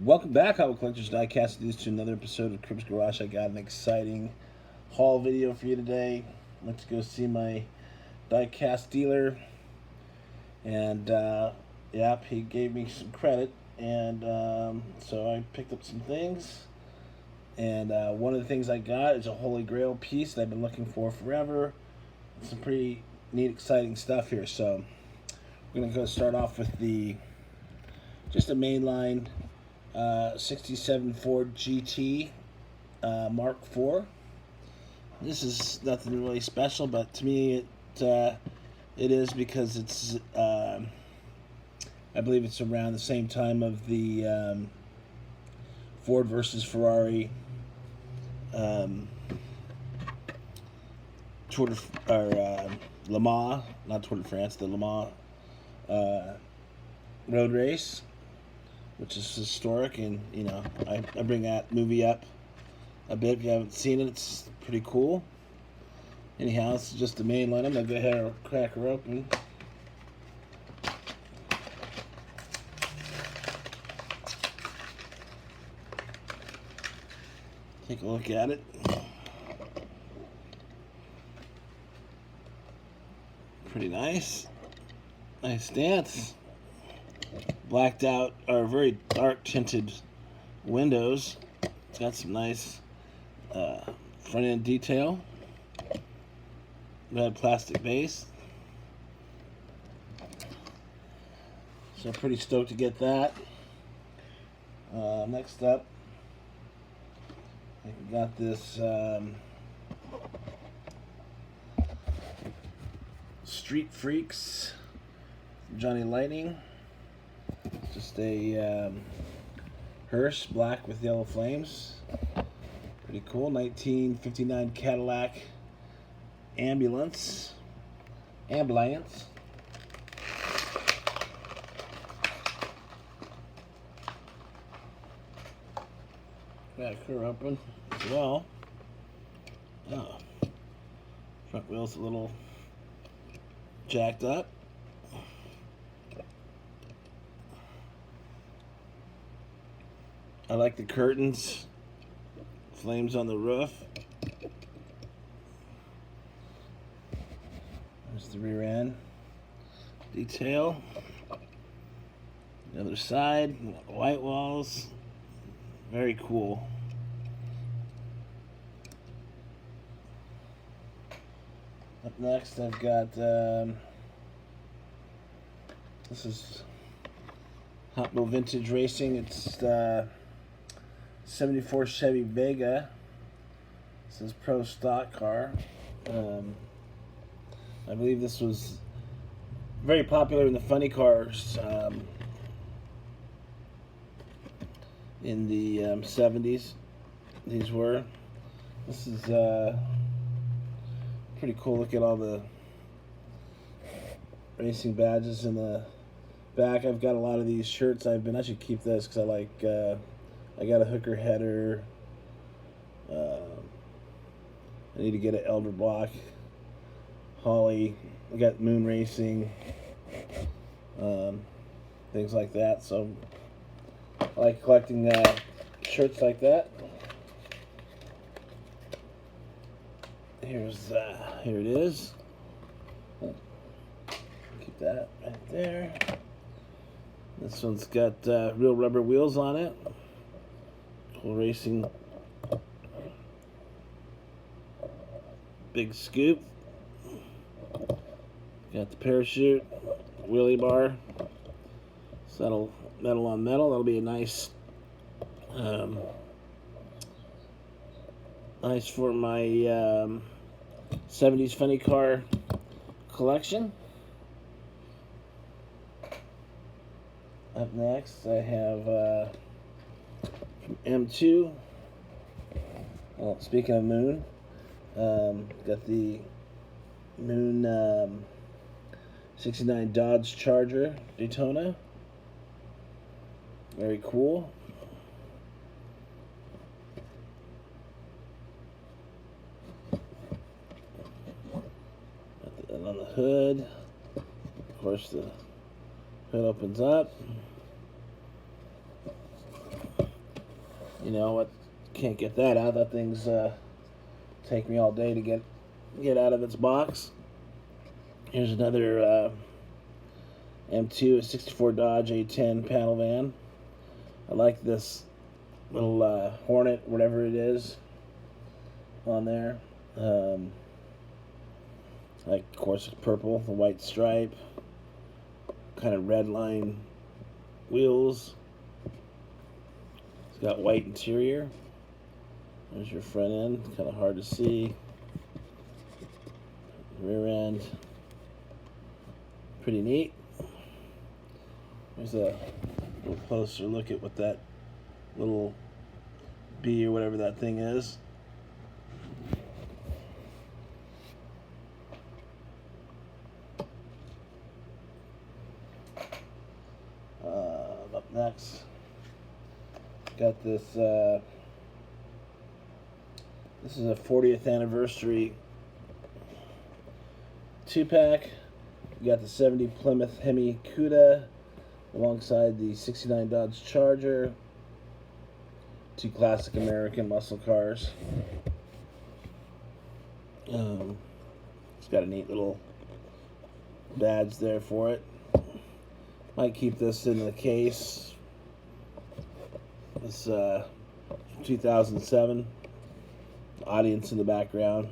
Welcome back, Hot Wheel Collectors Diecast Dealers, to another episode of Crib's Garage. I got an exciting haul video for you today. Let's go see my Diecast dealer, and yep, he gave me some credit, and so I picked up some things. And one of the things I got is a Holy Grail piece that I've been looking for forever. Some pretty neat, exciting stuff here. So we're gonna go start off with just a mainline 67 Ford GT Mark IV. This is nothing really special, but to me it is, because it's I believe it's around the same time of the Ford versus Ferrari Tour de, or Le Mans, not Tour de France, the Le Mans road race, which is historic. And you know, I bring that movie up a bit. If you haven't seen it, it's pretty cool. Anyhow, it's just the main line. I'm gonna go ahead and crack her open. Take a look at it. Pretty nice. Nice stance. Blacked out, or very dark tinted windows. It's got some nice front end detail. Red plastic base. So pretty stoked to get that. Next up, I got this Street Freaks Johnny Lightning. Just a hearse, black with yellow flames. Pretty cool. 1959 Cadillac ambulance. Got her open as well. Oh, front wheel's a little jacked up. I like the curtains, flames on the roof. There's the rear end detail. The other side, white walls, very cool. Up next, I've got this is Hot Wheel Vintage Racing. It's 74 Chevy Vega. This is pro stock car. I believe this was very popular in the funny cars in the 70s. These were. This is pretty cool. Look at all the racing badges in the back. I've got a lot of these shirts. I should keep this because I like. I got a hooker header. I need to get an Elder Block. Holly. I got Moon Racing. Things like that. So I like collecting shirts like that. Here it is. Keep that right there. This one's got real rubber wheels on it. Cool racing. Big scoop. Got the parachute, wheelie bar. So that'll metal on metal. That'll be a nice, nice for my 70s funny car collection. Up next, I have from M2. Well, speaking of Moon, got the Moon 69 Dodge Charger Daytona. Very cool. Got that on the hood. Of course, the hood opens up. You know what? Can't get that out. That thing's take me all day to get out of its box. Here's another M2, a 64 Dodge A10 panel van. I like this little Hornet, whatever it is, on there. Like, of course, it's purple, the white stripe, kind of red line wheels. It's got white interior. There's your front end, kind of hard to see. Rear end, pretty neat. There's a little closer look at what that little B or whatever that thing is. Up next, got this. This is a 40th anniversary 2-pack. You got the 70 Plymouth Hemi Cuda alongside the 69 Dodge Charger. Two classic American muscle cars. It's got a neat little badge there for it. Might keep this in the case. It's 2007. Audience in the background.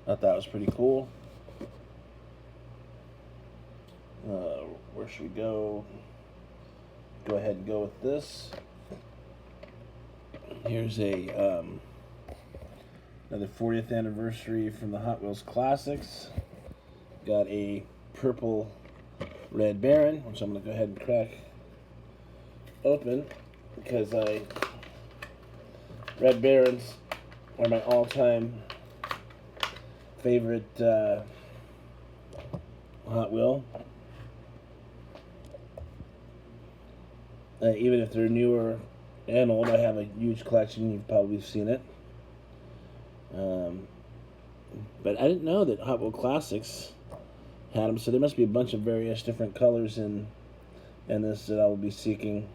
Thought that was pretty cool. Where should we go? Go ahead and go with this. Here's a another 40th anniversary from the Hot Wheels Classics. Got a purple Red Baron, which I'm going to go ahead and crack open because Red Barons are my all-time favorite Hot Wheel. Even if they're newer and old, I have a huge collection. You've probably seen it. But I didn't know that Hot Wheel Classics had them, so there must be a bunch of various different colors in this that I will be seeking.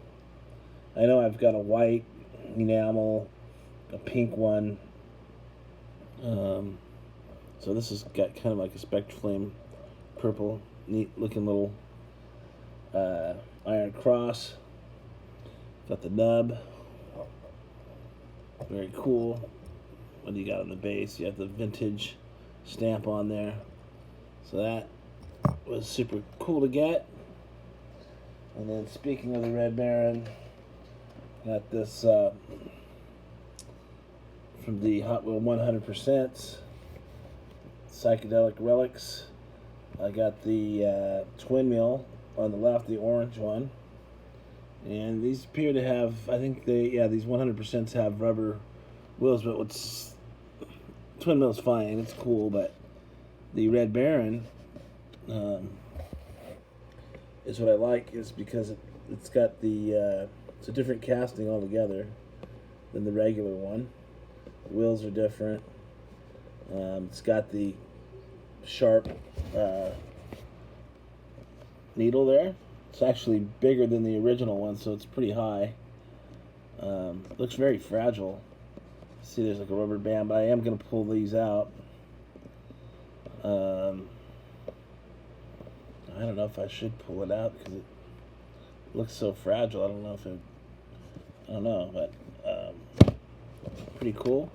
I know I've got a white enamel, a pink one. So this has got kind of like a Spectraflame purple, neat looking little iron cross. Got the nub. Very cool. What do you got on the base? You have the vintage stamp on there. So that was super cool to get. And then speaking of the Red Baron, got this from the Hot Wheel 100% Psychedelic Relics. I got the twin wheel on the left, the orange one. And these appear to have, I think these 100% have rubber wheels, but what's twin wheel's fine, it's cool, but the Red Baron is what I like, is because it's got the it's a different casting altogether than the regular one. The wheels are different. It's got the sharp needle there. It's actually bigger than the original one, so it's pretty high. Looks very fragile. See, there's like a rubber band, but I am going to pull these out. I don't know if I should pull it out because it looks so fragile. I don't know, but pretty cool.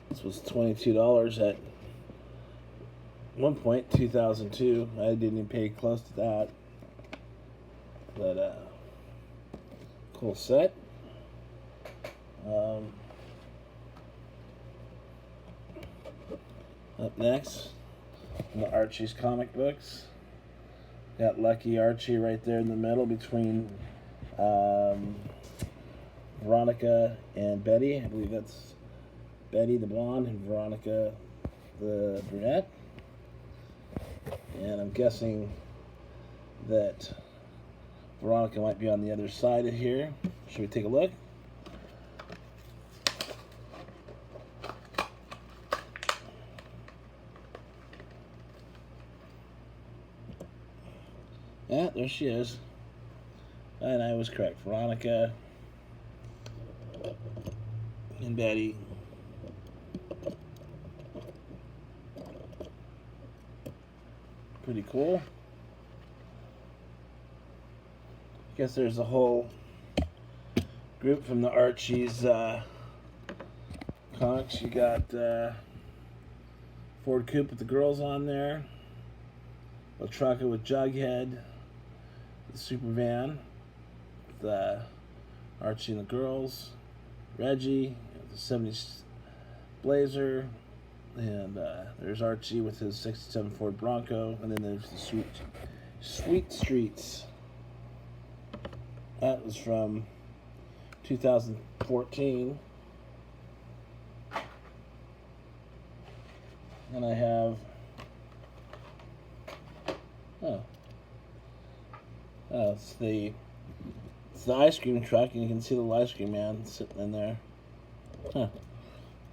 This was $22 at one point, 2002. I didn't even pay close to that. But cool set. Up next, the Archie's comic books. Got Lucky Archie right there in the middle between Veronica and Betty. I believe that's Betty the blonde and Veronica the brunette. And I'm guessing that Veronica might be on the other side of here. Should we take a look? Yeah, there she is. And I was correct. Veronica and Betty. Pretty cool. I guess there's a whole group from the Archie's comics. You got Ford Coupe with the girls on there. La Trucka with Jughead. The Super Van. The Archie and the girls. Reggie. The 70s Blazer. And there's Archie with his 67 Ford Bronco. And then there's the Sweet Streets. That was from 2014. And I have it's the ice cream truck, and you can see the ice cream man sitting in there. All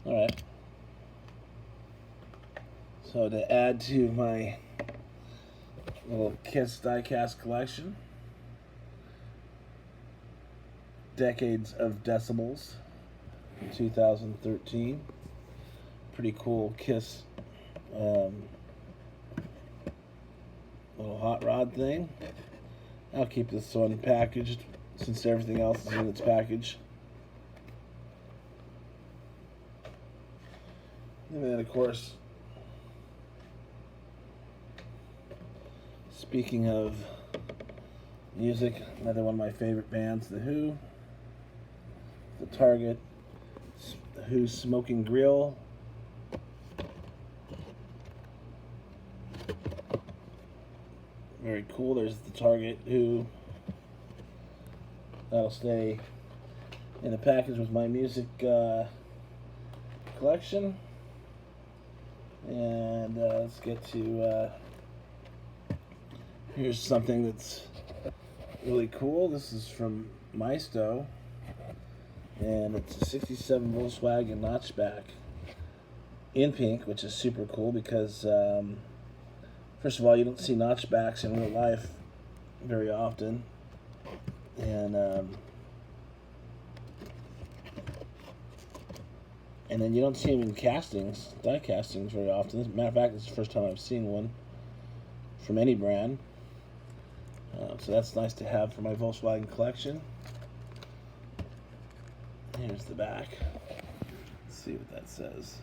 right. So to add to my little Kiss diecast collection, Decades of Decibels, 2013. Pretty cool Kiss little hot rod thing. I'll keep this one packaged since everything else is in its package. And then, of course, speaking of music, another one of my favorite bands, The Who. The Target, The Who's Smoking Grill. Very cool. There's the Target Who. That'll stay in a package with my music collection. And let's get to here's something that's really cool. This is from Maisto, and it's a 67 Volkswagen notchback in pink, which is super cool because first of all, you don't see notchbacks in real life very often, and then you don't see them in castings, die castings, very often. As a matter of fact, it's the first time I've seen one from any brand. So that's nice to have for my Volkswagen collection. Here's the back. Let's see what that says.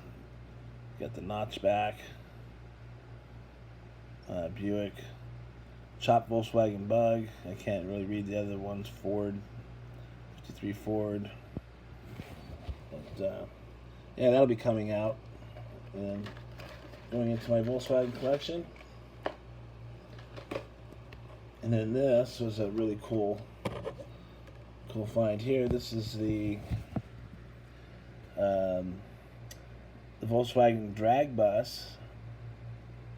Got the notchback. Buick. Chopped Volkswagen Bug. I can't really read the other ones. Ford. 53 Ford. But yeah, that'll be coming out and going into my Volkswagen collection. And then this was a really cool find here. This is the Volkswagen drag bus,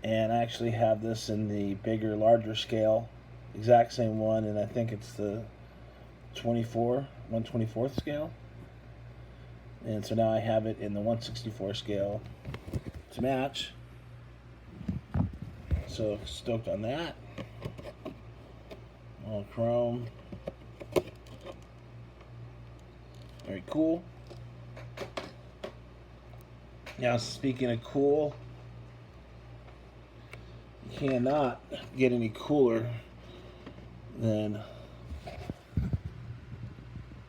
and I actually have this in the bigger, larger scale, exact same one, and I think it's the 1/24th scale. And so now I have it in the 1/64 scale to match. So stoked on that. All chrome. Very cool. Now, speaking of cool, you cannot get any cooler than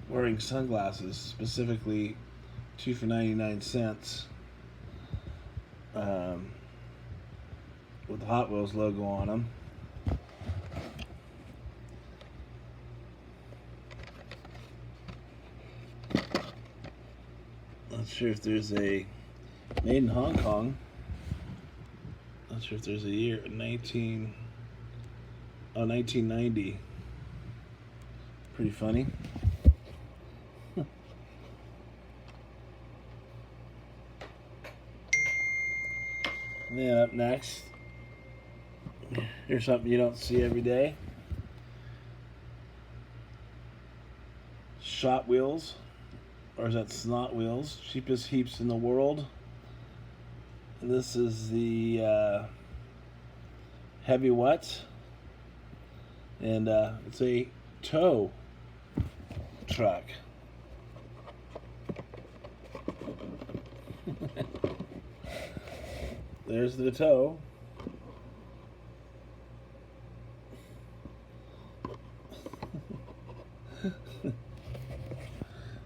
wearing sunglasses, specifically 2 for 99 cents with the Hot Wheels logo on them. Not sure if there's a made in Hong Kong. Not sure if there's a year 1990. Pretty funny. Then up next, here's something you don't see every day. Shot wheels. Or is that snot wheels? Cheapest heaps in the world. And this is the heavy wet. And it's a tow truck. There's the tow.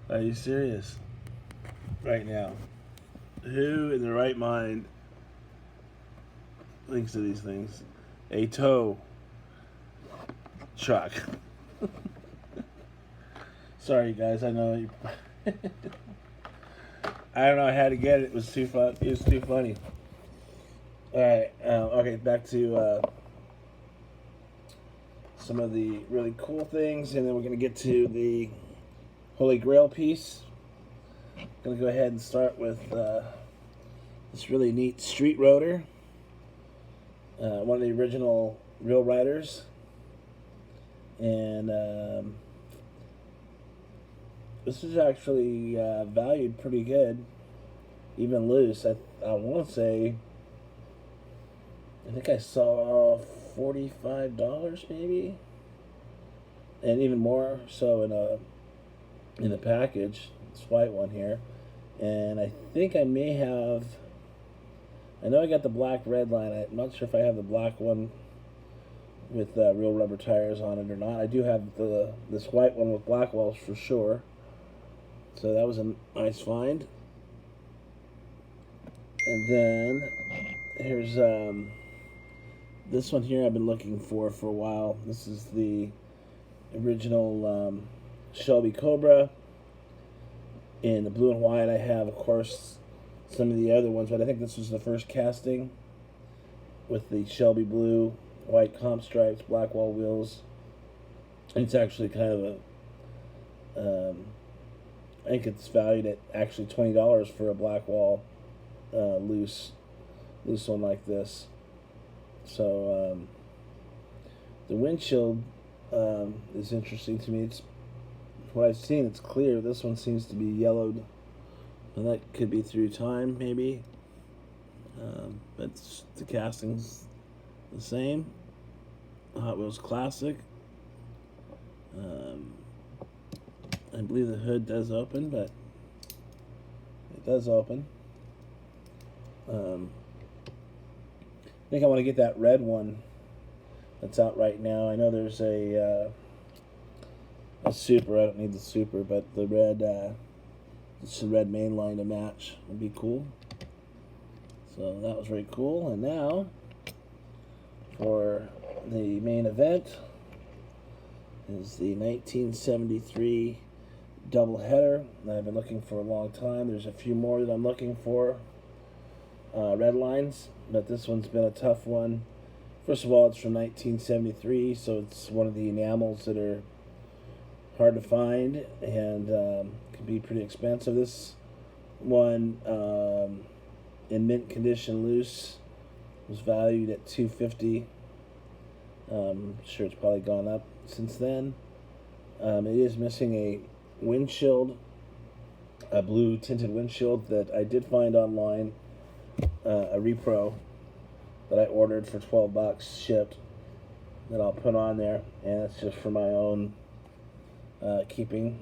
Are you serious? Right now. Who in their right mind thinks of these things? A tow truck. Sorry guys, I know you I don't know, I had to get it. It was too fun. It was too funny. Alright, okay, back to some of the really cool things, and then we're going to get to the Holy Grail piece. I'm going to go ahead and start with this really neat street rotor. One of the original Real Riders. And this is actually valued pretty good, even loose. I want to say, I think I saw $45 maybe, and even more so in a package. This white one here, and I think I may have. I know I got the black red line. I'm not sure if I have the black one with real rubber tires on it or not. I do have this white one with black walls for sure. So that was a nice find. And then here's this one here I've been looking for a while. This is the original Shelby Cobra in the blue and white. I have, of course, some of the other ones, but I think this was the first casting with the Shelby blue, white comp stripes, black wall wheels. And it's actually kind of a I think it's valued at actually $20 for a black wall loose one like this. So the windshield is interesting to me. It's what I've seen. It's clear. This one seems to be yellowed, and that could be through time, maybe. But the casting's the same. Hot Wheels Classic. I believe the hood does open, but it does open. I think I want to get that red one that's out right now. I know there's a super. I don't need the super, but the red, it's the red main line to match would be cool. So that was very cool. And now for the main event is the 1973 double header that I've been looking for a long time. There's a few more that I'm looking for, red lines, but this one's been a tough one. First of all, it's from 1973, so it's one of the enamels that are hard to find and can be pretty expensive. This one, in mint condition loose, was valued at $250. I'm sure it's probably gone up since then. It is missing a windshield, a blue tinted windshield that I did find online, a repro that I ordered for $12 shipped, that I'll put on there, and it's just for my own keeping.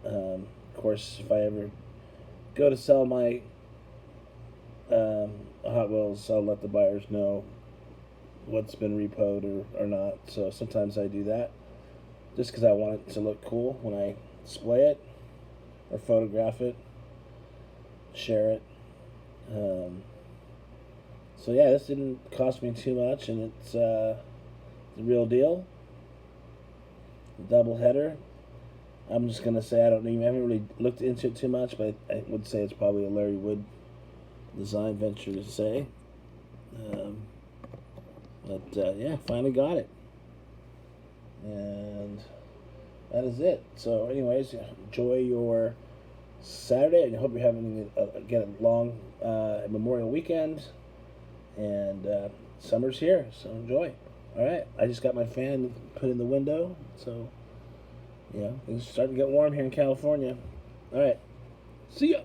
Of course, if I ever go to sell my Hot Wheels, I'll let the buyers know what's been repoed or not. So sometimes I do that just because I want it to look cool when I display it or photograph it, share it. So yeah, this didn't cost me too much, and it's the real deal. Double header. I'm just gonna say I haven't really looked into it too much, but I would say it's probably a Larry Wood design, venture to say. Yeah, finally got it, and that is it. So anyways, enjoy your Saturday, and I hope you're having a long Memorial weekend, and summer's here, so enjoy. Alright, I just got my fan put in the window, so it's starting to get warm here in California. Alright, see ya.